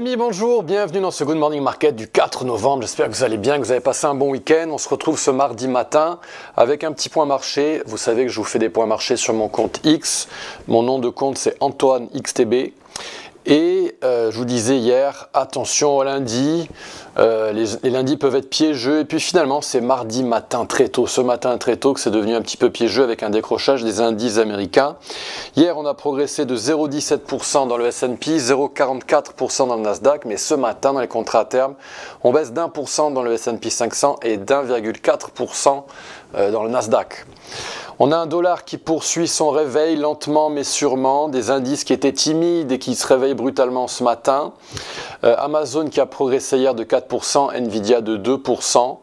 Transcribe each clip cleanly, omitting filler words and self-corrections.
amis, bonjour, bienvenue dans ce Good Morning Market du 4 novembre. J'espère que vous allez bien, que vous avez passé un bon week-end. On se retrouve ce mardi matin avec un petit point marché. Vous savez que je vous fais des points marché sur mon compte X. Mon nom de compte c'est Antoine XTB. Et je vous disais hier, attention au lundi, les lundis peuvent être piégeux et puis finalement c'est mardi matin très tôt, ce matin très tôt que c'est devenu un petit peu piégeux avec un décrochage des indices américains. Hier on a progressé de 0,17% dans le S&P, 0,44% dans le Nasdaq, mais ce matin dans les contrats à terme, on baisse d'1% dans le S&P 500 et d'1,4% dans le Nasdaq. On a un dollar qui poursuit son réveil lentement mais sûrement, des indices qui étaient timides et qui se réveillent brutalement ce matin. Amazon qui a progressé hier de 4%, Nvidia de 2%.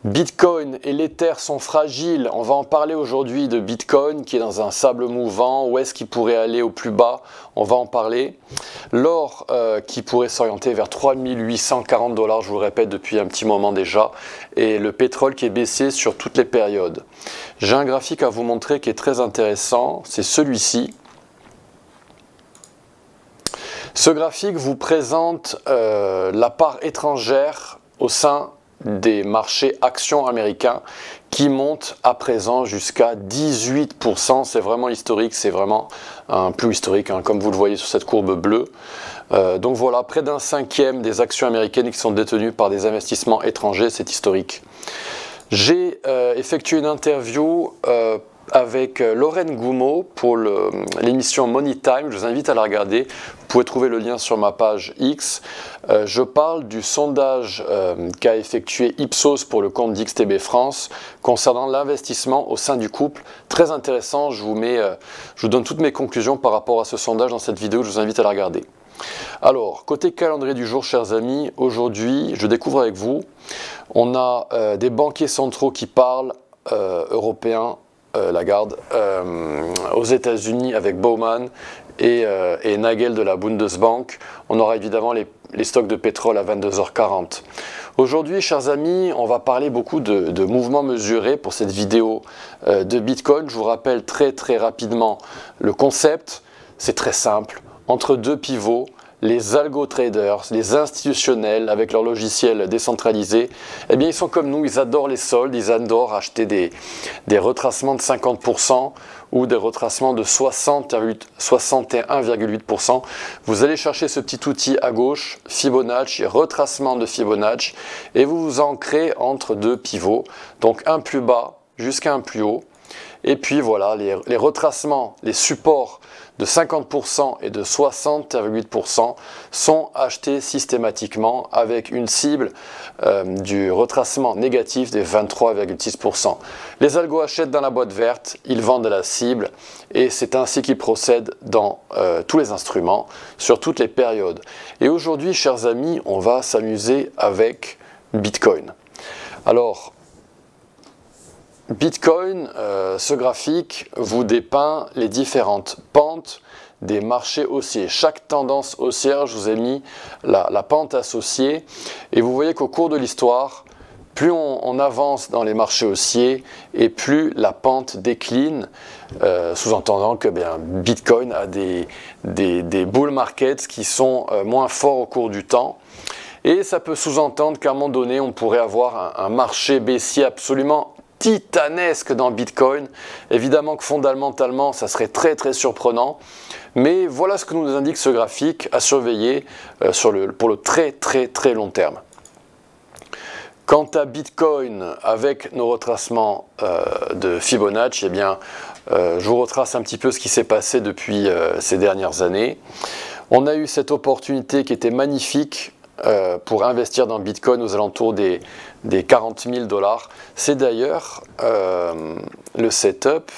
Bitcoin et l'Ether sont fragiles, on va en parler aujourd'hui de Bitcoin qui est dans un sable mouvant, où est-ce qu'il pourrait aller au plus bas, on va en parler. L'or qui pourrait s'orienter vers 3840 $, je vous le répète depuis un petit moment déjà, et le pétrole qui est baissé sur toutes les périodes. J'ai un graphique à vous montrer qui est très intéressant, c'est celui-ci. Ce graphique vous présente la part étrangère au sein des marchés actions américains qui montent à présent jusqu'à 18%. C'est vraiment historique, c'est vraiment un plus historique, hein, comme vous le voyez sur cette courbe bleue. Donc voilà, près d'un cinquième des actions américaines qui sont détenues par des investissements étrangers, c'est historique. J'ai effectué une interview avec Lorraine Goumeau pour l'émission Money Time, je vous invite à la regarder, vous pouvez trouver le lien sur ma page X. Je parle du sondage qu'a effectué Ipsos pour le compte d'XTB France concernant l'investissement au sein du couple, très intéressant, je vous donne toutes mes conclusions par rapport à ce sondage dans cette vidéo, je vous invite à la regarder. Alors, côté calendrier du jour, chers amis, aujourd'hui, je découvre avec vous, on a des banquiers centraux qui parlent, européens, Lagarde, aux États-Unis avec Bowman et Nagel de la Bundesbank. On aura évidemment les stocks de pétrole à 22h40. Aujourd'hui, chers amis, on va parler beaucoup de mouvements mesurés pour cette vidéo de Bitcoin. Je vous rappelle très rapidement le concept. C'est très simple. Entre deux pivots, les algo-traders, les institutionnels avec leur logiciel décentralisé, eh bien ils sont comme nous, ils adorent les soldes, ils adorent acheter des retracements de 50% ou des retracements de 61,8%. Vous allez chercher ce petit outil à gauche, Fibonacci, retracement de Fibonacci, et vous vous ancrez entre deux pivots, donc un plus bas jusqu'à un plus haut. Et puis voilà, les retracements, les supports de 50% et de 60,8% sont achetés systématiquement avec une cible du retracement négatif des 23,6%. Les algos achètent dans la boîte verte, ils vendent à la cible et c'est ainsi qu'ils procèdent dans tous les instruments, sur toutes les périodes. Et aujourd'hui, chers amis, on va s'amuser avec Bitcoin. Alors, Bitcoin, ce graphique vous dépeint les différentes pentes des marchés haussiers. Chaque tendance haussière, je vous ai mis la pente associée et vous voyez qu'au cours de l'histoire, plus on avance dans les marchés haussiers et plus la pente décline, sous-entendant que Bitcoin a des bull markets qui sont moins forts au cours du temps. Et ça peut sous-entendre qu'à un moment donné, on pourrait avoir un marché baissier absolument titanesque dans Bitcoin. Évidemment que fondamentalement ça serait très surprenant, mais voilà ce que nous indique ce graphique à surveiller pour le très long terme. Quant à Bitcoin avec nos retracements de Fibonacci, eh bien je vous retrace un petit peu ce qui s'est passé depuis ces dernières années. On a eu cette opportunité qui était magnifique pour investir dans Bitcoin aux alentours des 40 000 $. C'est d'ailleurs le setup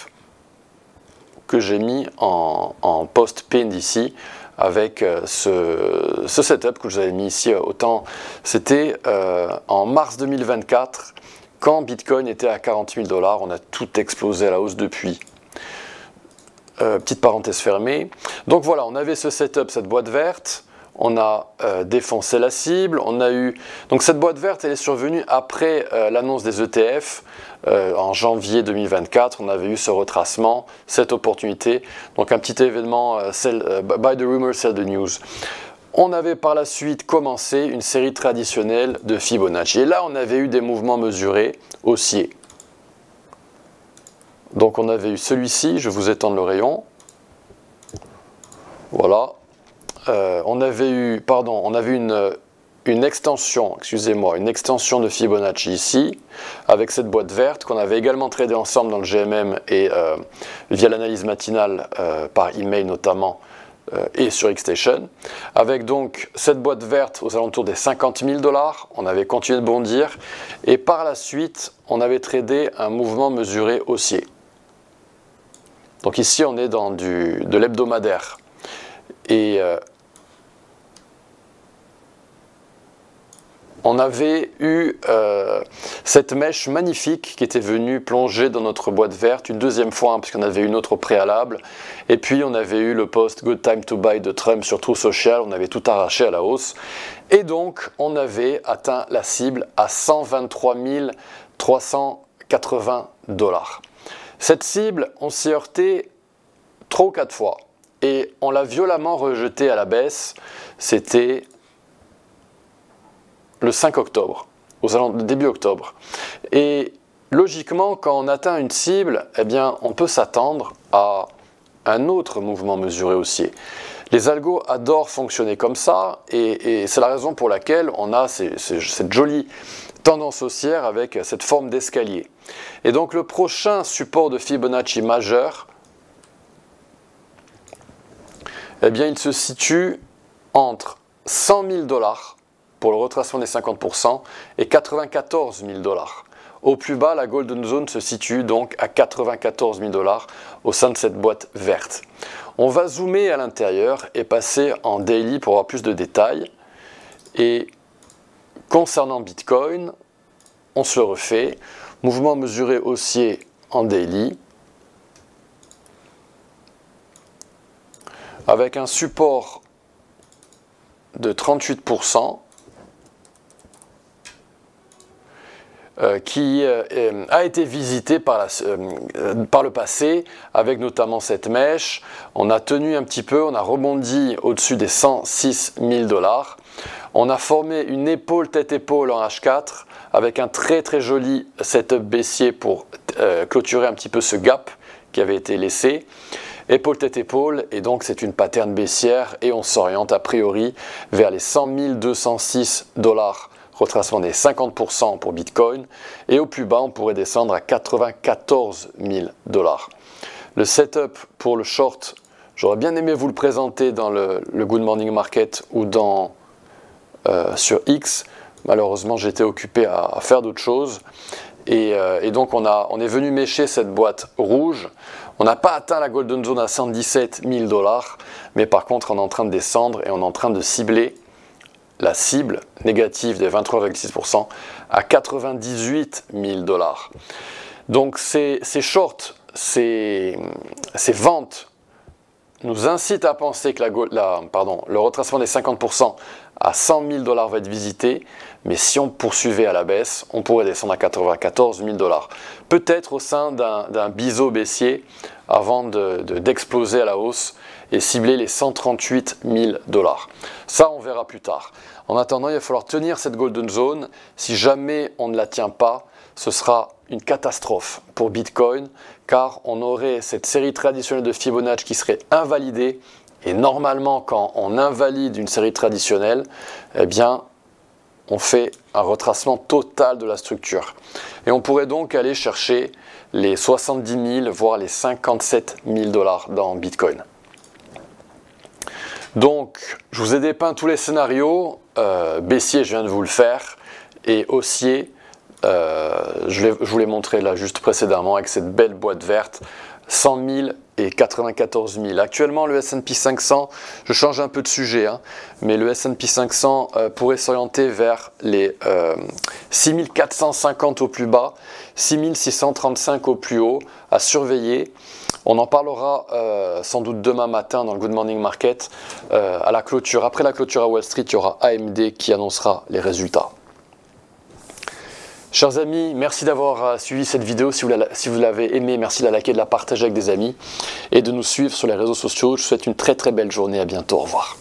que j'ai mis en post-pinned ici avec ce setup que je vous avais mis ici. Autant c'était en mars 2024 quand Bitcoin était à 40 000 $. On a tout explosé à la hausse depuis. Petite parenthèse fermée. Donc voilà, on avait ce setup, cette boîte verte. On a défoncé la cible, on a eu... Donc cette boîte verte, elle est survenue après l'annonce des ETF. En janvier 2024, on avait eu ce retracement, cette opportunité. Donc un petit événement, buy the rumor, sell the news. on avait par la suite commencé une série traditionnelle de Fibonacci. Et là, on avait eu des mouvements mesurés haussiers. Donc on avait eu celui-ci, je vous étends le rayon. Voilà. On avait eu une extension, excusez-moi, une extension de Fibonacci ici, avec cette boîte verte qu'on avait également tradé ensemble dans le GMM et via l'analyse matinale par email notamment et sur Xstation, avec donc cette boîte verte aux alentours des 50 000 $, on avait continué de bondir et par la suite on avait tradé un mouvement mesuré haussier. Donc ici on est dans de l'hebdomadaire et on avait eu cette mèche magnifique qui était venue plonger dans notre boîte verte une deuxième fois, hein, puisqu'on avait une autre au préalable. Et puis on avait eu le post Good Time to Buy de Trump sur Truth Social, on avait tout arraché à la hausse. Et donc on avait atteint la cible à 123 380 $. Cette cible, on s'y heurtait 3 ou 4 fois. Et on l'a violemment rejetée à la baisse, c'était le 5 octobre, début octobre. Et logiquement, quand on atteint une cible, eh bien, on peut s'attendre à un autre mouvement mesuré haussier. Les algos adorent fonctionner comme ça, et c'est la raison pour laquelle on a cette jolie tendance haussière avec cette forme d'escalier. Et donc le prochain support de Fibonacci majeur, eh bien, il se situe entre 100 000 $ pour le retracement des 50% et 94 000 $. Au plus bas, la Golden Zone se situe donc à 94 000 $ au sein de cette boîte verte. On va zoomer à l'intérieur et passer en daily pour avoir plus de détails. Et concernant Bitcoin, on se le refait. Mouvement mesuré haussier en daily, avec un support de 38%. Qui a été visité par le passé, avec notamment cette mèche. On a tenu un petit peu, on a rebondi au-dessus des 106 000 $. On a formé une épaule tête-épaule en H4, avec un très très joli setup baissier pour clôturer un petit peu ce gap qui avait été laissé. Épaule tête-épaule, et donc c'est une pattern baissière, et on s'oriente a priori vers les 100 206 $. Retracement des 50% pour Bitcoin, et au plus bas on pourrait descendre à 94 000 $. Le setup pour le short, j'aurais bien aimé vous le présenter dans le Good Morning Market ou sur X. Malheureusement j'étais occupé à faire d'autres choses, et donc on est venu mécher cette boîte rouge. On n'a pas atteint la Golden Zone à 117 000 $, mais par contre on est en train de descendre et on est en train de cibler la cible négative des 23,6% à 98 000 $. Donc ces shorts, ces ventes nous incitent à penser que le retracement des 50% à 100 000 $ va être visité, mais si on poursuivait à la baisse, on pourrait descendre à 94 000 $. Peut-être au sein d'un biseau baissier avant d'exploser à la hausse et cibler les 138 000 $. Ça, on verra plus tard. En attendant, il va falloir tenir cette Golden Zone. Si jamais on ne la tient pas, ce sera une catastrophe pour Bitcoin, car on aurait cette série traditionnelle de Fibonacci qui serait invalidée. Et normalement, quand on invalide une série traditionnelle, eh bien, on fait un retracement total de la structure. Et on pourrait donc aller chercher les 70 000, voire les 57 000 $ dans Bitcoin. Donc, je vous ai dépeint tous les scénarios. Baissier, je viens de vous le faire. Et haussier, je vous l'ai montré là juste précédemment avec cette belle boîte verte. 100 000 et 94 000. Actuellement, le S&P 500, je change un peu de sujet, hein, mais le S&P 500 pourrait s'orienter vers les 6 450 au plus bas, 6 635 au plus haut, à surveiller. On en parlera sans doute demain matin dans le Good Morning Market à la clôture. Après la clôture à Wall Street, il y aura AMD qui annoncera les résultats. Chers amis, merci d'avoir suivi cette vidéo. Si vous l'avez aimé, merci de la liker, de la partager avec des amis et de nous suivre sur les réseaux sociaux. Je vous souhaite une très très belle journée. À bientôt. Au revoir.